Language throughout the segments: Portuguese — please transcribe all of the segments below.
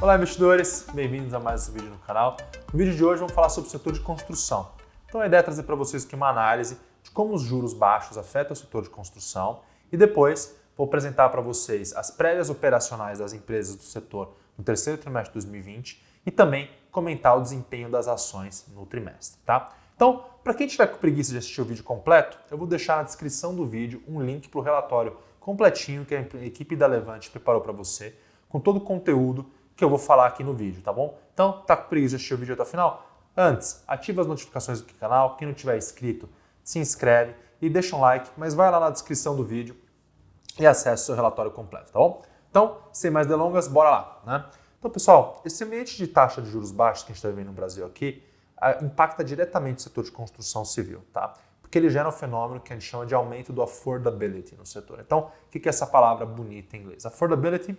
Olá investidores, bem-vindos a mais um vídeo no canal. No vídeo de hoje vamos falar sobre o setor de construção. Então a ideia é trazer para vocês aqui uma análise de como os juros baixos afetam o setor de construção e depois vou apresentar para vocês as prévias operacionais das empresas do setor no terceiro trimestre de 2020 e também comentar o desempenho das ações no trimestre, tá? Então, para quem tiver com preguiça de assistir o vídeo completo, eu vou deixar na descrição do vídeo um link para o relatório completinho que a equipe da Levante preparou para você, com todo o conteúdo que eu vou falar aqui no vídeo, tá bom? Então, tá com preguiça de assistir o vídeo até o final? Antes, ativa as notificações do canal, quem não tiver inscrito, se inscreve e deixa um like, mas vai lá na descrição do vídeo e acesse o seu relatório completo, tá bom? Então, sem mais delongas, bora lá, né? Então, pessoal, esse ambiente de taxa de juros baixos que a gente está vivendo no Brasil aqui impacta diretamente o setor de construção civil, tá? Porque ele gera um fenômeno que a gente chama de aumento do affordability no setor. Então, o que é essa palavra bonita em inglês? Affordability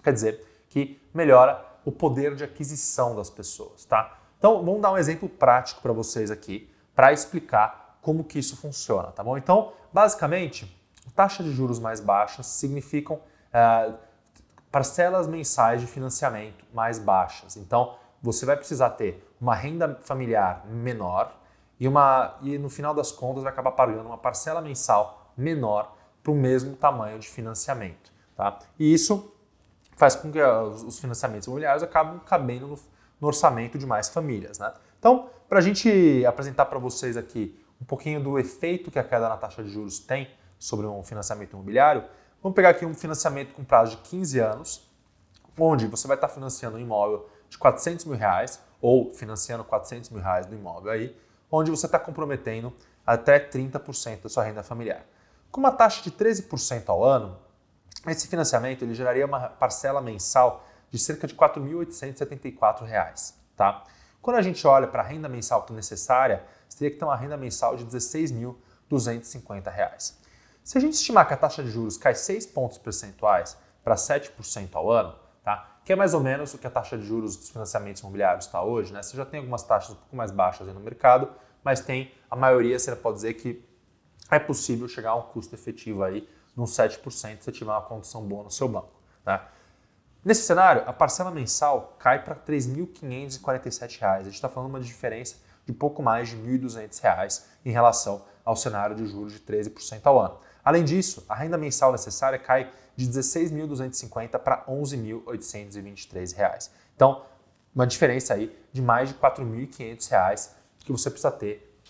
quer dizer que melhora o poder de aquisição das pessoas, tá? Então, vamos dar um exemplo prático para vocês aqui, para explicar como que isso funciona, tá bom? Então, basicamente, taxas de juros mais baixas significam parcelas mensais de financiamento mais baixas. Então, você vai precisar ter uma renda familiar menor e no final das contas vai acabar pagando uma parcela mensal menor para o mesmo tamanho de financiamento, tá? E isso faz com que os financiamentos imobiliários acabem cabendo no orçamento de mais famílias, né? Então, para a gente apresentar para vocês aqui um pouquinho do efeito que a queda na taxa de juros tem sobre um financiamento imobiliário, vamos pegar aqui um financiamento com prazo de 15 anos, onde você vai estar financiando um imóvel de R$400 mil ou financiando R$400 mil do imóvel aí, onde você está comprometendo até 30% da sua renda familiar. Com uma taxa de 13% ao ano, esse financiamento ele geraria uma parcela mensal de cerca de R$ 4.874, tá? Quando a gente olha para a renda mensal que é necessária, você teria que ter uma renda mensal de R$ 16.250. Se a gente estimar que a taxa de juros cai 6 pontos percentuais para 7% ao ano, tá? Que é mais ou menos o que a taxa de juros dos financiamentos imobiliários está hoje, né? Você já tem algumas taxas um pouco mais baixas aí no mercado, mas tem a maioria, você pode dizer que é possível chegar a um custo efetivo aí de uns 7% se você tiver uma condição boa no seu banco, tá? Nesse cenário, a parcela mensal cai para R$ 3.547. A gente está falando de uma diferença de pouco mais de R$ 1.200 em relação ao cenário de juros de 13% ao ano. Além disso, a renda mensal necessária cai de R$ 16.250 para R$ 11.823. Então, uma diferença aí de mais de R$ 4.500 que você precisa ter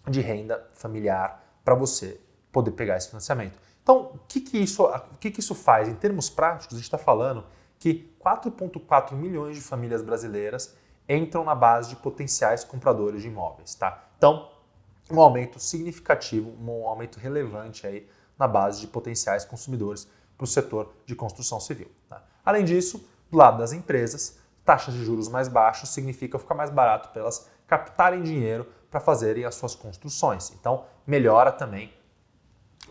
de renda familiar para você poder pegar esse financiamento. Então, o que isso faz? Em termos práticos, a gente está falando que 4,4 milhões de famílias brasileiras entram na base de potenciais compradores de imóveis, tá? Então, um aumento significativo, um aumento relevante aí na base de potenciais consumidores para o setor de construção civil, tá? Além disso, do lado das empresas, taxas de juros mais baixas significa ficar mais barato para elas captarem dinheiro para fazerem as suas construções. Então, melhora também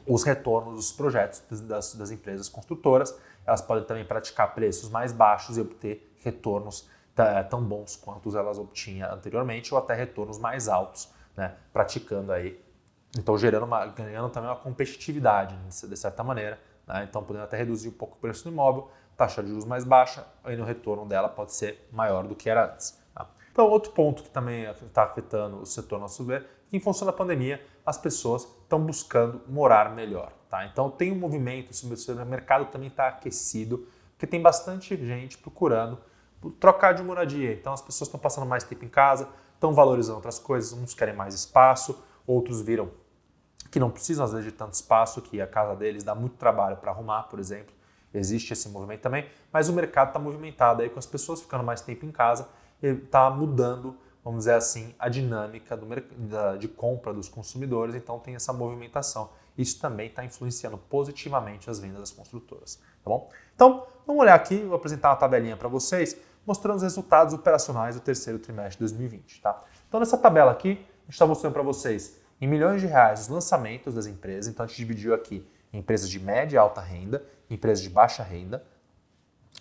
os retornos dos projetos das empresas construtoras. Elas podem também praticar preços mais baixos e obter retornos tão bons quanto elas obtinham anteriormente ou até retornos mais altos, né, praticando aí. Então, ganhando também uma competitividade, de certa maneira, né? Então, podendo até reduzir um pouco o preço do imóvel, taxa de juros mais baixa, aí o retorno dela pode ser maior do que era antes, tá? Então, outro ponto que também está afetando o setor, ao nosso ver, que em função da pandemia, as pessoas estão buscando morar melhor, tá? Então, tem um movimento, o mercado também está aquecido, porque tem bastante gente procurando trocar de moradia. Então, as pessoas estão passando mais tempo em casa, estão valorizando outras coisas, uns querem mais espaço, outros viram que não precisam, às vezes, de tanto espaço, que a casa deles dá muito trabalho para arrumar, por exemplo. Existe esse movimento também, mas o mercado está movimentado aí com as pessoas ficando mais tempo em casa e está mudando, vamos dizer assim, a dinâmica de compra dos consumidores, então tem essa movimentação. Isso também está influenciando positivamente as vendas das construtoras, tá bom? Então, vamos olhar aqui, vou apresentar uma tabelinha para vocês, mostrando os resultados operacionais do terceiro trimestre de 2020, tá? Então, nessa tabela aqui, a gente está mostrando para vocês em milhões de reais os lançamentos das empresas, então a gente dividiu aqui em empresas de média e alta renda, empresas de baixa renda.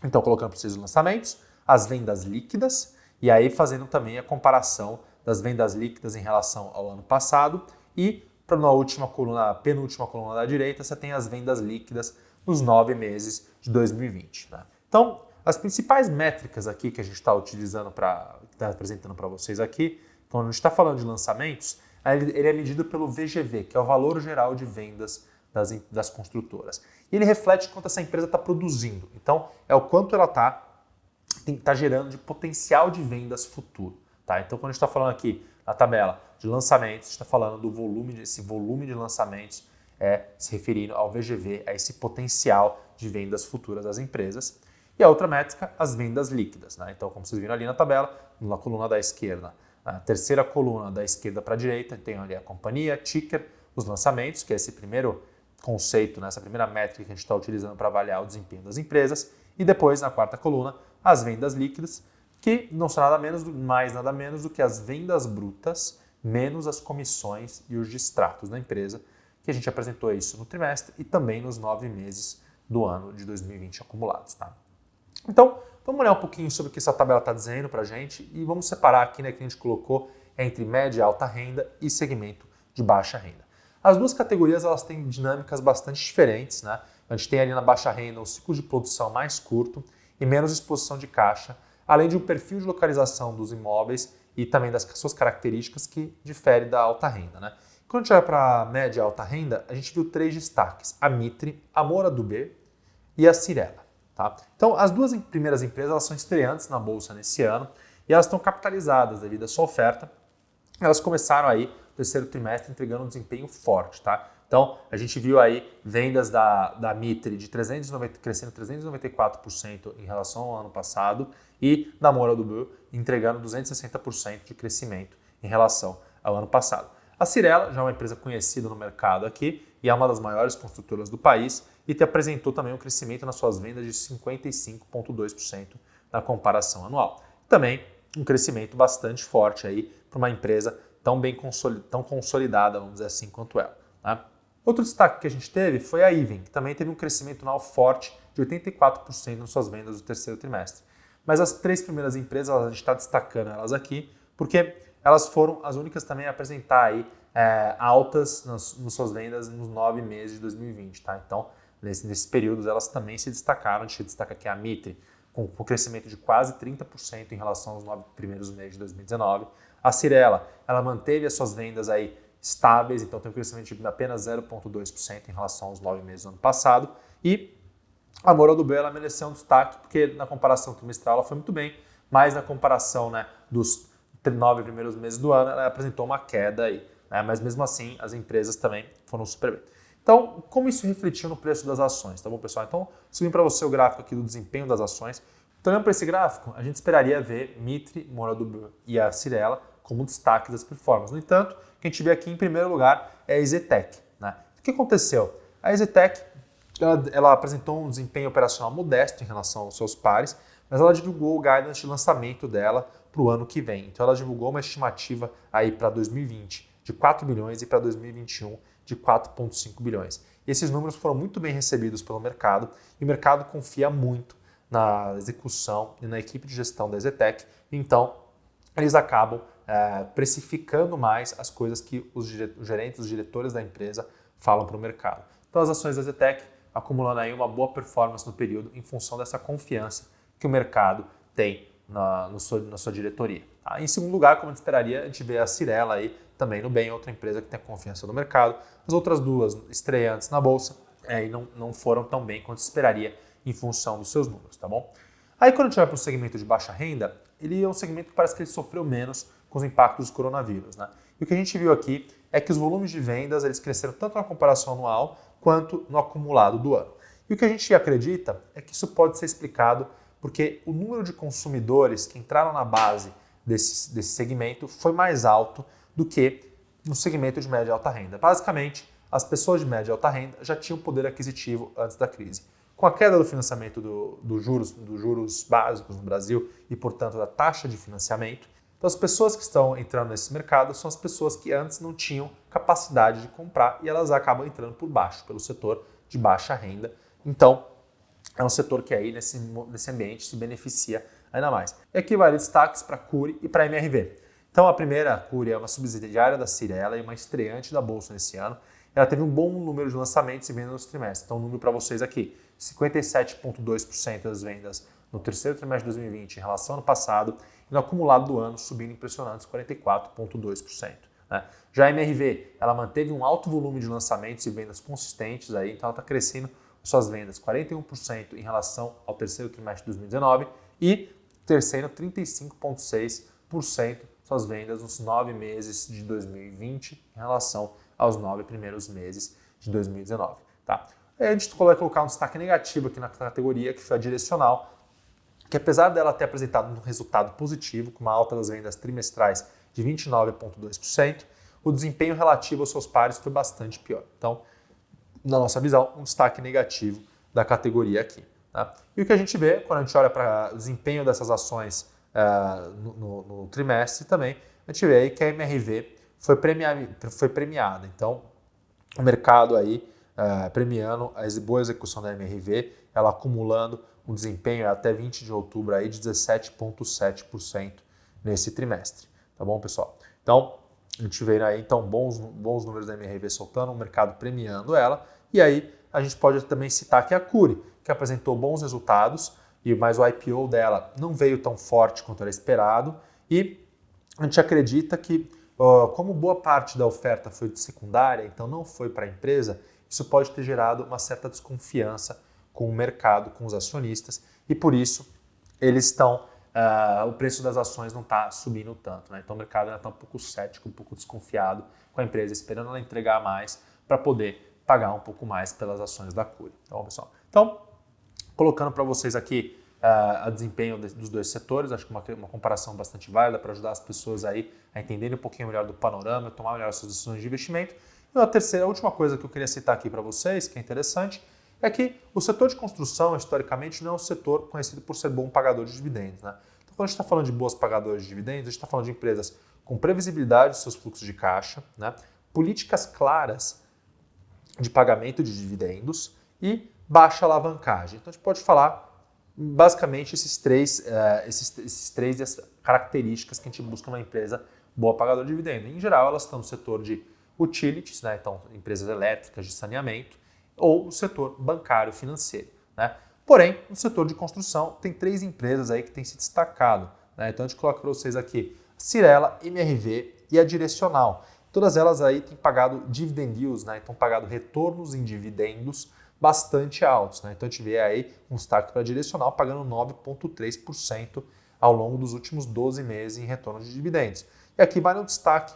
Então, colocando para vocês os lançamentos, as vendas líquidas, e aí fazendo também a comparação das vendas líquidas em relação ao ano passado e na última coluna, penúltima coluna da direita, você tem as vendas líquidas nos 9 meses de 2020. Né? Então, As principais métricas aqui que a gente está utilizando está apresentando para vocês aqui, quando a gente está falando de lançamentos, ele é medido pelo VGV, que é o valor geral de vendas das construtoras. E ele reflete quanto essa empresa está produzindo. Então, é o quanto ela está gerando de potencial de vendas futuro. Tá? Então, quando a gente está falando aqui na tabela de lançamentos, a gente está falando do volume, esse volume de lançamentos se referindo ao VGV, a esse potencial de vendas futuras das empresas. E a outra métrica, as vendas líquidas. Né? Então, como vocês viram ali na tabela, na coluna da esquerda, a terceira coluna da esquerda para a direita, tem ali a companhia, ticker, os lançamentos, que é esse primeiro conceito, né? Essa primeira métrica que a gente está utilizando para avaliar o desempenho das empresas. E depois, na quarta coluna, as vendas líquidas, que não são nada menos do que as vendas brutas, menos as comissões e os distratos da empresa, que a gente apresentou isso no trimestre e também nos 9 meses do ano de 2020 acumulados. Tá? Então, vamos olhar um pouquinho sobre o que essa tabela está dizendo para a gente e vamos separar aqui, né, que a gente colocou entre média e alta renda e segmento de baixa renda. As duas categorias elas têm dinâmicas bastante diferentes. Né? A gente tem ali na baixa renda um ciclo de produção mais curto e menos exposição de caixa, além de um perfil de localização dos imóveis e também das suas características que difere da alta renda. Né? Quando a gente olha para a média e alta renda, a gente viu 3 destaques, a Mitre, a Moura Dubeux e a Cyrela. Tá? Então, as duas primeiras empresas elas são estreantes na Bolsa nesse ano e elas estão capitalizadas devido à sua oferta. Elas começaram aí no terceiro trimestre entregando um desempenho forte. Tá? Então, a gente viu aí vendas da Mitre crescendo 394% em relação ao ano passado e da Moura Dubeux entregando 260% de crescimento em relação ao ano passado. A Cyrela já é uma empresa conhecida no mercado aqui e é uma das maiores construtoras do país e te apresentou também um crescimento nas suas vendas de 55,2% na comparação anual. Também um crescimento bastante forte aí para uma empresa tão consolidada, vamos dizer assim, quanto ela. Tá? Outro destaque que a gente teve foi a Even, que também teve um crescimento anual forte de 84% nas suas vendas do terceiro trimestre. Mas as 3 primeiras empresas, a gente está destacando elas aqui, porque elas foram as únicas também a apresentar aí, altas nas suas vendas nos 9 meses de 2020. Tá? Então, nesses períodos, elas também se destacaram. A gente destaca aqui a Mitre, com um crescimento de quase 30% em relação aos 9 primeiros meses de 2019. A Cyrela, ela manteve as suas vendas aí estáveis, então tem um crescimento de apenas 0,2% em relação aos 9 meses do ano passado. E a Moura Dubeux, ela mereceu um destaque, porque na comparação trimestral ela foi muito bem, mas na comparação, né, dos 9 primeiros meses do ano, ela apresentou uma queda aí. Né? Mas mesmo assim, as empresas também foram super bem. Então, como isso refletiu no preço das ações? Tá bom, pessoal? Então, subindo para você o gráfico aqui do desempenho das ações. Então, olhando para esse gráfico, a gente esperaria ver Mitre, Moura Dubeux e a Cyrela como destaque das performances. No entanto, o que a gente vê aqui em primeiro lugar é a EZTEC. Né? O que aconteceu? A EZTEC ela apresentou um desempenho operacional modesto em relação aos seus pares, mas ela divulgou o guidance de lançamento dela para o ano que vem. Então, ela divulgou uma estimativa aí para 2020 de 4 bilhões e para 2021 de 4,5 bilhões. E esses números foram muito bem recebidos pelo mercado e o mercado confia muito na execução e na equipe de gestão da EZTEC. Então, eles acabam precificando mais as coisas que os gerentes, os diretores da empresa falam para o mercado. Então, as ações da EZTEC acumulando aí uma boa performance no período em função dessa confiança que o mercado tem na sua diretoria. Tá? Em segundo lugar, como a gente esperaria, a gente vê a Cyrela aí também no bem, outra empresa que tem a confiança do mercado. As outras duas estreantes na Bolsa e não foram tão bem quanto esperaria em função dos seus números, tá bom? Aí quando a gente vai para o segmento de baixa renda, ele é um segmento que parece que ele sofreu menos com os impactos do coronavírus. Né? E o que a gente viu aqui é que os volumes de vendas eles cresceram tanto na comparação anual quanto no acumulado do ano. E o que a gente acredita é que isso pode ser explicado porque o número de consumidores que entraram na base desse segmento foi mais alto do que no segmento de média e alta renda. Basicamente, as pessoas de média e alta renda já tinham poder aquisitivo antes da crise. Com a queda do financiamento dos juros básicos no Brasil e, portanto, da taxa de financiamento, então as pessoas que estão entrando nesse mercado são as pessoas que antes não tinham capacidade de comprar e elas acabam entrando por baixo, pelo setor de baixa renda. Então, é um setor que aí nesse ambiente se beneficia ainda mais. E aqui vale destaques para a Cury e para a MRV. Então a primeira, a Cury, é uma subsidiária da Cyrela e uma estreante da Bolsa nesse ano. Ela teve um bom número de lançamentos e vendas nos trimestres. Então, um número para vocês aqui, 57,2% das vendas no terceiro trimestre de 2020 em relação ao ano passado e no acumulado do ano subindo impressionantes 44,2%. Né? Já a MRV, ela manteve um alto volume de lançamentos e vendas consistentes, aí, então ela está crescendo suas vendas 41% em relação ao terceiro trimestre de 2019 e crescendo 35,6% suas vendas nos 9 meses de 2020 em relação aos 9 primeiros meses de 2019. Tá? Aí a gente vai colocar um destaque negativo aqui na categoria, que foi a direcional, que apesar dela ter apresentado um resultado positivo, com uma alta das vendas trimestrais de 29,2%, o desempenho relativo aos seus pares foi bastante pior. Então, na nossa visão, um destaque negativo da categoria aqui. Tá? E o que a gente vê, quando a gente olha para o desempenho dessas ações no trimestre também, a gente vê aí que a MRV foi premiada. Então, o mercado aí premiando a boa execução da MRV, ela acumulando um desempenho até 20 de outubro aí de 17,7% nesse trimestre. Tá bom, pessoal? Então, a gente vê aí então bons números da MRV soltando, o mercado premiando ela. E aí a gente pode também citar que a Cury, que apresentou bons resultados, mas o IPO dela não veio tão forte quanto era esperado. E a gente acredita que, como boa parte da oferta foi de secundária, então não foi para a empresa, isso pode ter gerado uma certa desconfiança com o mercado, com os acionistas, e por isso eles estão o preço das ações não está subindo tanto. Né? Então o mercado ainda está um pouco cético, um pouco desconfiado com a empresa, esperando ela entregar mais para poder pagar um pouco mais pelas ações da Cury. Tá bom, pessoal? Então, colocando para vocês aqui o desempenho dos dois setores, acho que uma comparação bastante válida para ajudar as pessoas aí a entenderem um pouquinho melhor do panorama, tomar melhor suas decisões de investimento. E a última coisa que eu queria citar aqui para vocês, que é interessante, é que o setor de construção, historicamente, não é um setor conhecido por ser bom pagador de dividendos. Né? Então, quando a gente está falando de boas pagadoras de dividendos, a gente está falando de empresas com previsibilidade dos seus fluxos de caixa, né? Políticas claras de pagamento de dividendos e baixa alavancagem. Então, a gente pode falar basicamente esses três características que a gente busca numa empresa boa pagadora de dividendos. Em geral, elas estão no setor de utilities, né? Então empresas elétricas de saneamento, ou no setor bancário financeiro. Né? Porém, no setor de construção, tem 3 empresas aí que têm se destacado. Né? Então a gente coloca para vocês aqui a Cyrela, MRV e a Direcional. Todas elas aí têm pagado dividend yields, né? Então pagado retornos em dividendos bastante altos. Né? Então a gente vê aí um destaque para a Direcional pagando 9,3% ao longo dos últimos 12 meses em retorno de dividendos. E aqui vai no destaque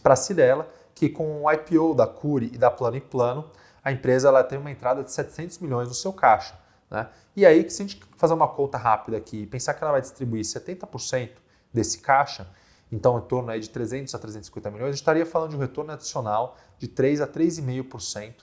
para a Cyrela, que com o IPO da Cury e da Plano & Plano, a empresa ela tem uma entrada de 700 milhões no seu caixa. Né? E aí, se a gente fazer uma conta rápida aqui e pensar que ela vai distribuir 70% desse caixa, então em torno aí de 300 a 350 milhões, a gente estaria falando de um retorno adicional de 3 a 3,5%,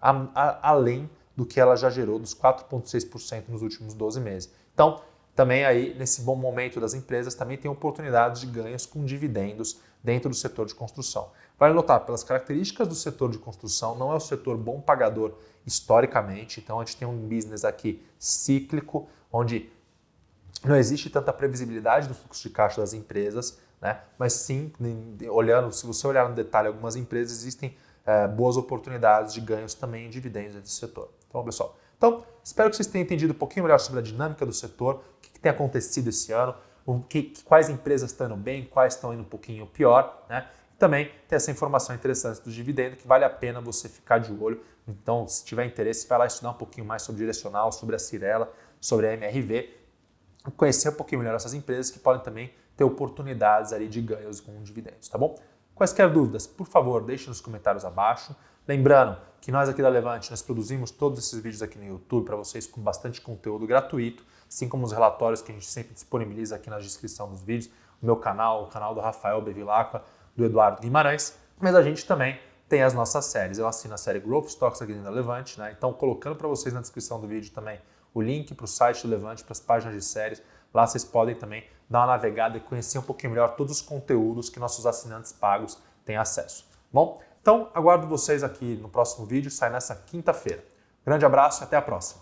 além do que ela já gerou dos 4,6% nos últimos 12 meses. Então, também aí, nesse bom momento das empresas, também tem oportunidades de ganhos com dividendos dentro do setor de construção. Vale notar, pelas características do setor de construção, não é um setor bom pagador historicamente, então a gente tem um business aqui cíclico, onde não existe tanta previsibilidade do fluxo de caixa das empresas, né? Mas sim, se você olhar no detalhe algumas empresas, existem boas oportunidades de ganhos também em dividendos desse setor. Então, pessoal, espero que vocês tenham entendido um pouquinho melhor sobre a dinâmica do setor, o que tem acontecido esse ano, quais empresas estão indo bem, quais estão indo um pouquinho pior, né? Também tem essa informação interessante do dividendo que vale a pena você ficar de olho. Então, se tiver interesse, vai lá estudar um pouquinho mais sobre Direcional, sobre a Cyrela, sobre a MRV, conhecer um pouquinho melhor essas empresas que podem também ter oportunidades ali de ganhos com dividendos, tá bom? Quaisquer dúvidas, por favor, deixe nos comentários abaixo. Lembrando que nós aqui da Levante, nós produzimos todos esses vídeos aqui no YouTube para vocês com bastante conteúdo gratuito, assim como os relatórios que a gente sempre disponibiliza aqui na descrição dos vídeos, o meu canal, o canal do Rafael Bevilacqua, do Eduardo Guimarães, mas a gente também tem as nossas séries. Eu assino a série Growth Stocks aqui dentro da Levante, né? Então colocando para vocês na descrição do vídeo também o link para o site do Levante, para as páginas de séries. Lá vocês podem também dar uma navegada e conhecer um pouquinho melhor todos os conteúdos que nossos assinantes pagos têm acesso. Bom, então aguardo vocês aqui no próximo vídeo, sai nessa quinta-feira. Grande abraço e até a próxima.